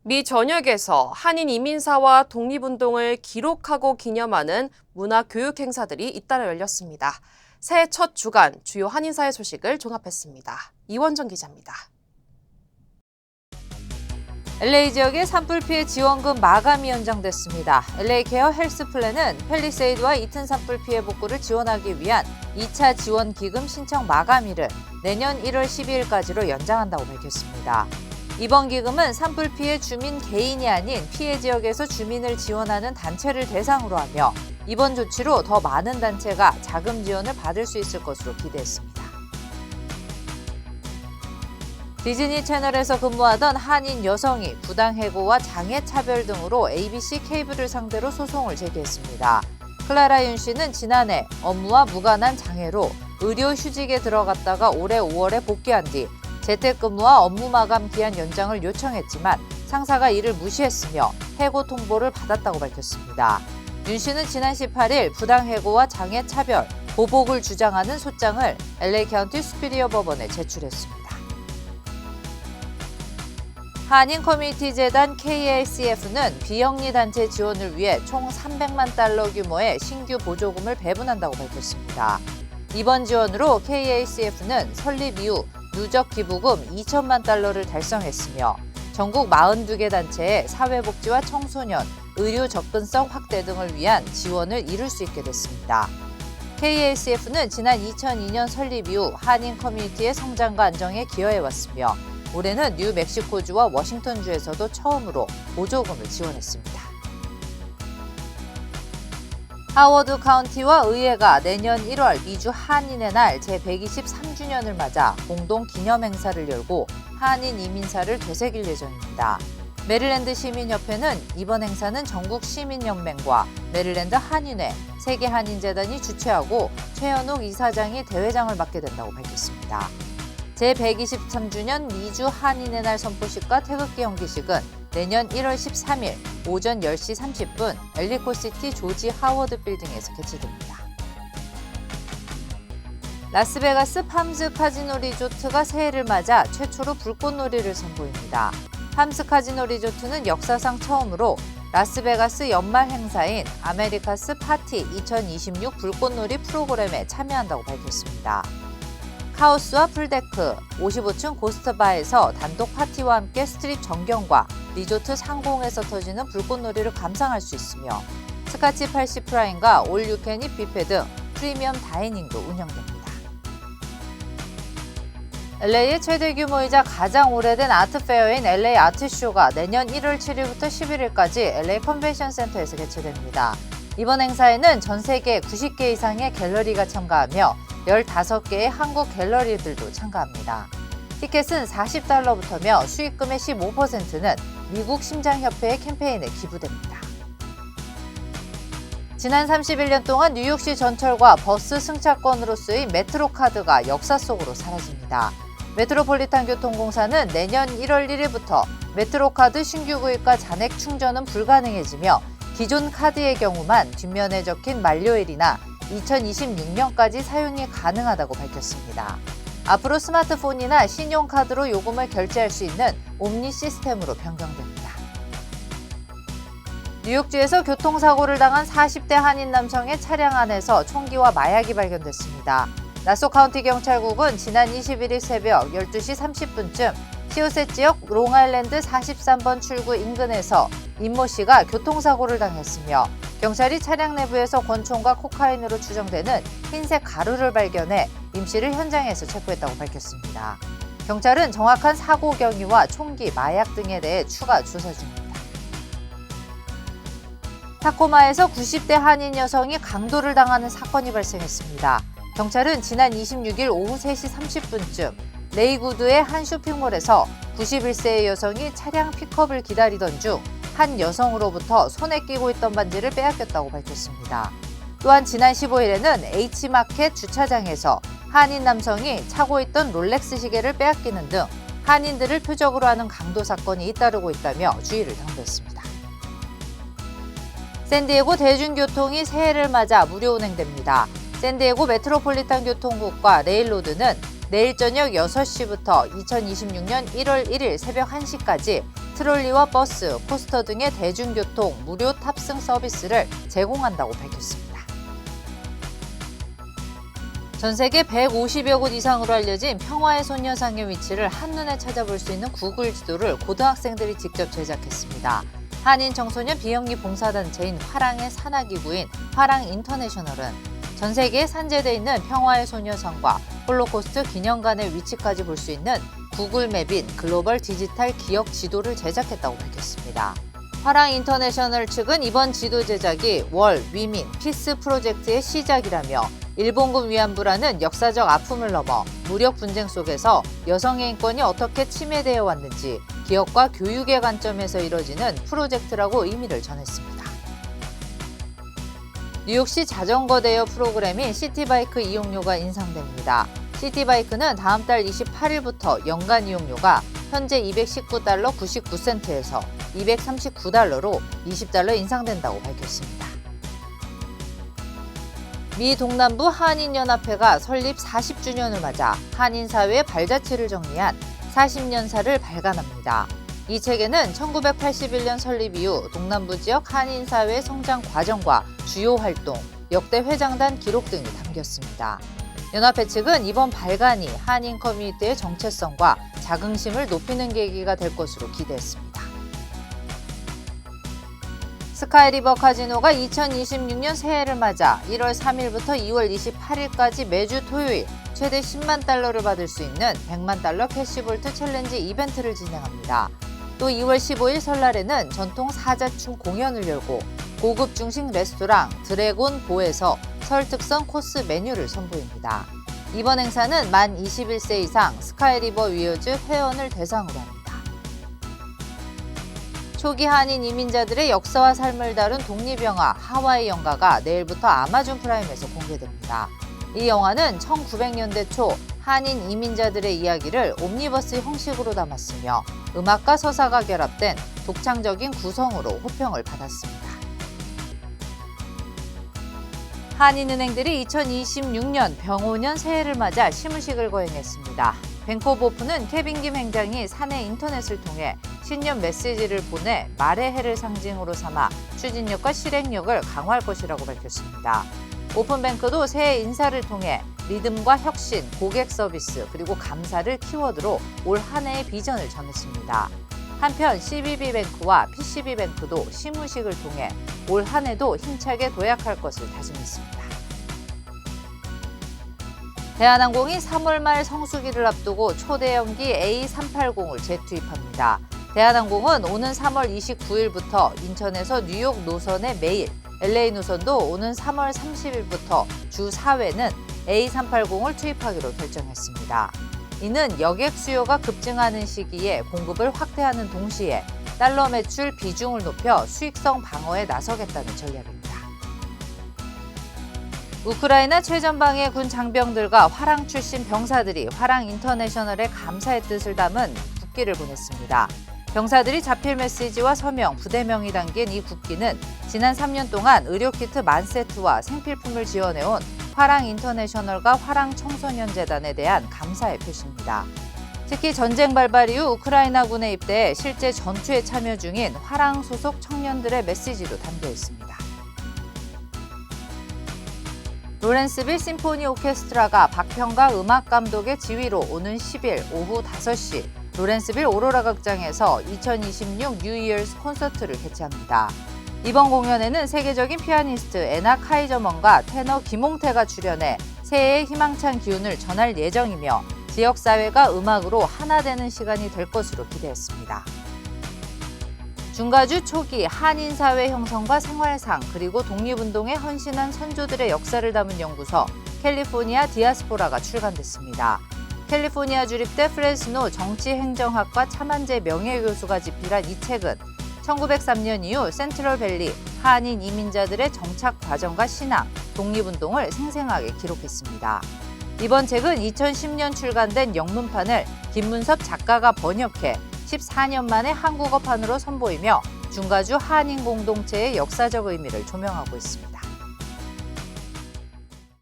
미 전역에서 한인 이민사와 독립운동을 기록하고 기념하는 문화교육 행사들이 잇따라 열렸습니다. 새해 첫 주간 주요 한인사의 소식을 종합했습니다. 이원정 기자입니다. LA 지역의 산불 피해 지원금 마감이 연장됐습니다. LA 케어 헬스 플랜은 팰리세이드와 이튼 산불 피해 복구를 지원하기 위한 2차 지원 기금 신청 마감일을 내년 1월 12일까지로 연장한다고 밝혔습니다. 이번 기금은 산불 피해 주민 개인이 아닌 피해 지역에서 주민을 지원하는 단체를 대상으로 하며 이번 조치로 더 많은 단체가 자금 지원을 받을 수 있을 것으로 기대했습니다. 디즈니 채널에서 근무하던 한인 여성이 부당해고와 장애차별 등으로 ABC 케이블을 상대로 소송을 제기했습니다. 클라라 윤 씨는 지난해 업무와 무관한 장애로 의료휴직에 들어갔다가 올해 5월에 복귀한 뒤 재택근무와 업무 마감 기한 연장을 요청했지만 상사가 이를 무시했으며 해고 통보를 받았다고 밝혔습니다. 윤 씨는 지난 18일 부당해고와 장애차별, 보복을 주장하는 소장을 LA 카운티 수피리어 법원에 제출했습니다. 한인 커뮤니티 재단 KACF는 비영리 단체 지원을 위해 총 300만 달러 규모의 신규 보조금을 배분한다고 밝혔습니다. 이번 지원으로 KACF는 설립 이후 누적 기부금 2천만 달러를 달성했으며 전국 42개 단체의 사회복지와 청소년, 의료 접근성 확대 등을 위한 지원을 이룰 수 있게 됐습니다. KACF는 지난 2002년 설립 이후 한인 커뮤니티의 성장과 안정에 기여해왔으며 올해는 뉴멕시코주와 워싱턴주에서도 처음으로 보조금을 지원했습니다. 하워드 카운티와 의회가 내년 1월 미주 한인의 날 제123주년을 맞아 공동 기념 행사를 열고 한인 이민사를 되새길 예정입니다. 메릴랜드 시민협회는 이번 행사는 전국 시민연맹과 메릴랜드 한인회, 세계한인재단이 주최하고 최현욱 이사장이 대회장을 맡게 된다고 밝혔습니다. 제123주년 미주 한인의 날 선포식과 태극기 연기식은 내년 1월 13일 오전 10시 30분 엘리코시티 조지 하워드 빌딩에서 개최됩니다. 라스베가스 팜스 카지노 리조트가 새해를 맞아 최초로 불꽃놀이를 선보입니다. 팜스 카지노 리조트는 역사상 처음으로 라스베가스 연말 행사인 아메리카스 파티 2026 불꽃놀이 프로그램에 참여한다고 밝혔습니다. 하우스와 풀데크, 55층 고스트바에서 단독 파티와 함께 스트립 전경과 리조트 상공에서 터지는 불꽃놀이를 감상할 수 있으며 스카치 80 프라임과 올 유캔이 뷔페 등 프리미엄 다이닝도 운영됩니다. LA의 최대 규모이자 가장 오래된 아트페어인 LA 아트쇼가 내년 1월 7일부터 11일까지 LA 컨벤션 센터에서 개최됩니다. 이번 행사에는 전 세계 90개 이상의 갤러리가 참가하며 15개의 한국 갤러리들도 참가합니다. 티켓은 $40부터며 수익금의 15%는 미국 심장협회의 캠페인에 기부됩니다. 지난 31년 동안 뉴욕시 전철과 버스 승차권으로 쓰인 메트로카드가 역사 속으로 사라집니다. 메트로폴리탄 교통공사는 내년 1월 1일부터 메트로카드 신규 구입과 잔액 충전은 불가능해지며 기존 카드의 경우만 뒷면에 적힌 만료일이나 2026년까지 사용이 가능하다고 밝혔습니다. 앞으로 스마트폰이나 신용카드로 요금을 결제할 수 있는 옴니 시스템으로 변경됩니다. 뉴욕주에서 교통사고를 당한 40대 한인 남성의 차량 안에서 총기와 마약이 발견됐습니다. 나소 카운티 경찰국은 지난 21일 새벽 12시 30분쯤 시오셋 지역 롱아일랜드 43번 출구 인근에서 임모 씨가 교통사고를 당했으며 경찰이 차량 내부에서 권총과 코카인으로 추정되는 흰색 가루를 발견해 임 씨를 현장에서 체포했다고 밝혔습니다. 경찰은 정확한 사고 경위와 총기, 마약 등에 대해 추가 조사 중입니다. 타코마에서 90대 한인 여성이 강도를 당하는 사건이 발생했습니다. 경찰은 지난 26일 오후 3시 30분쯤 레이구드의 한 쇼핑몰에서 91세의 여성이 차량 픽업을 기다리던 중 한 여성으로부터 손에 끼고 있던 반지를 빼앗겼다고 밝혔습니다. 또한 지난 15일에는 H마켓 주차장에서 한인 남성이 차고 있던 롤렉스 시계를 빼앗기는 등 한인들을 표적으로 하는 강도 사건이 잇따르고 있다며 주의를 당부했습니다. 샌디에고 대중교통이 새해를 맞아 무료 운행됩니다. 샌디에고 메트로폴리탄 교통국과 레일로드는 내일 저녁 6시부터 2026년 1월 1일 새벽 1시까지 트롤리와 버스, 코스터 등의 대중교통 무료 탑승 서비스를 제공한다고 밝혔습니다. 전 세계 150여 곳 이상으로 알려진 평화의 소녀상의 위치를 한눈에 찾아볼 수 있는 구글 지도를 고등학생들이 직접 제작했습니다. 한인 청소년 비영리 봉사단체인 화랑의 산하기구인 화랑인터내셔널은 전 세계에 산재되어 있는 평화의 소녀상과 홀로코스트 기념관의 위치까지 볼 수 있는 구글 맵인 글로벌 디지털 기억 지도를 제작했다고 밝혔습니다. 화랑인터내셔널 측은 이번 지도 제작이 월 위민 피스 프로젝트의 시작이라며 일본군 위안부라는 역사적 아픔을 넘어 무력 분쟁 속에서 여성의 인권이 어떻게 침해되어 왔는지 기억과 교육의 관점에서 이뤄지는 프로젝트라고 의미를 전했습니다. 뉴욕시 자전거 대여 프로그램인 시티바이크 이용료가 인상됩니다. 시티바이크는 다음 달 28일부터 연간 이용료가 현재 $219 99센트에서 $239로 $20 인상된다고 밝혔습니다. 미 동남부 한인연합회가 설립 40주년을 맞아 한인사회의 발자취를 정리한 40년사를 발간합니다. 이 책에는 1981년 설립 이후 동남부 지역 한인사회의 성장 과정과 주요 활동, 역대 회장단 기록 등이 담겼습니다. 연합회 측은 이번 발간이 한인 커뮤니티의 정체성과 자긍심을 높이는 계기가 될 것으로 기대했습니다. 스카이리버 카지노가 2026년 새해를 맞아 1월 3일부터 2월 28일까지 매주 토요일 최대 10만 달러를 받을 수 있는 100만 달러 캐시볼트 챌린지 이벤트를 진행합니다. 또 2월 15일 설날에는 전통 사자춤 공연을 열고 고급 중식 레스토랑 드래곤 보에서 설 특선 코스 메뉴를 선보입니다. 이번 행사는 만 21세 이상 스카이리버 위어즈 회원을 대상으로 합니다. 초기 한인 이민자들의 역사와 삶을 다룬 독립영화 하와이 연가가 내일부터 아마존 프라임에서 공개됩니다. 이 영화는 1900년대 초 한인 이민자들의 이야기를 옴니버스 형식으로 담았으며 음악과 서사가 결합된 독창적인 구성으로 호평을 받았습니다. 한인은행들이 2026년 병오년 새해를 맞아 시무식을 거행했습니다. 뱅크오브호프는 케빈 김 행장이 사내 인터넷을 통해 신년 메시지를 보내 말의 해를 상징으로 삼아 추진력과 실행력을 강화할 것이라고 밝혔습니다. 오픈뱅크도 새해 인사를 통해 리듬과 혁신, 고객 서비스, 그리고 감사를 키워드로 올 한 해의 비전을 전했습니다. 한편 CBB뱅크와 PCB뱅크도 시무식을 통해 올 한 해도 힘차게 도약할 것을 다짐했습니다. 대한항공이 3월 말 성수기를 앞두고 초대형기 A380을 재투입합니다. 대한항공은 오는 3월 29일부터 인천에서 뉴욕 노선의 매일, LA 노선도 오는 3월 30일부터 주 4회는 A380을 투입하기로 결정했습니다. 이는 여객 수요가 급증하는 시기에 공급을 확대하는 동시에 달러 매출 비중을 높여 수익성 방어에 나서겠다는 전략입니다. 우크라이나 최전방의 군 장병들과 화랑 출신 병사들이 화랑 인터내셔널에 감사의 뜻을 담은 국기를 보냈습니다. 병사들이 자필 메시지와 서명, 부대명이 담긴 이 국기는 지난 3년 동안 의료키트 10,000세트와 생필품을 지원해온 화랑 인터내셔널과 화랑 청소년재단에 대한 감사의 표시입니다. 특히 전쟁 발발 이후 우크라이나군에 입대해 실제 전투에 참여 중인 화랑 소속 청년들의 메시지도 담겨 있습니다. 로렌스빌 심포니 오케스트라가 박평가 음악감독의 지휘로 오는 10일 오후 5시 로렌스빌 오로라 극장에서 2026 뉴 이어스 콘서트를 개최합니다. 이번 공연에는 세계적인 피아니스트 애나 카이저먼과 테너 김홍태가 출연해 새해의 희망찬 기운을 전할 예정이며 지역사회가 음악으로 하나 되는 시간이 될 것으로 기대했습니다. 중가주 초기 한인사회 형성과 생활상 그리고 독립운동에 헌신한 선조들의 역사를 담은 연구서 캘리포니아 디아스포라가 출간됐습니다. 캘리포니아 주립대 프레스노 정치행정학과 차만재 명예교수가 집필한 이 책은 1903년 이후 센트럴밸리 한인 이민자들의 정착 과정과 신앙, 독립운동을 생생하게 기록했습니다. 이번 책은 2010년 출간된 영문판을 김문섭 작가가 번역해 14년 만에 한국어판으로 선보이며 중가주 한인 공동체의 역사적 의미를 조명하고 있습니다.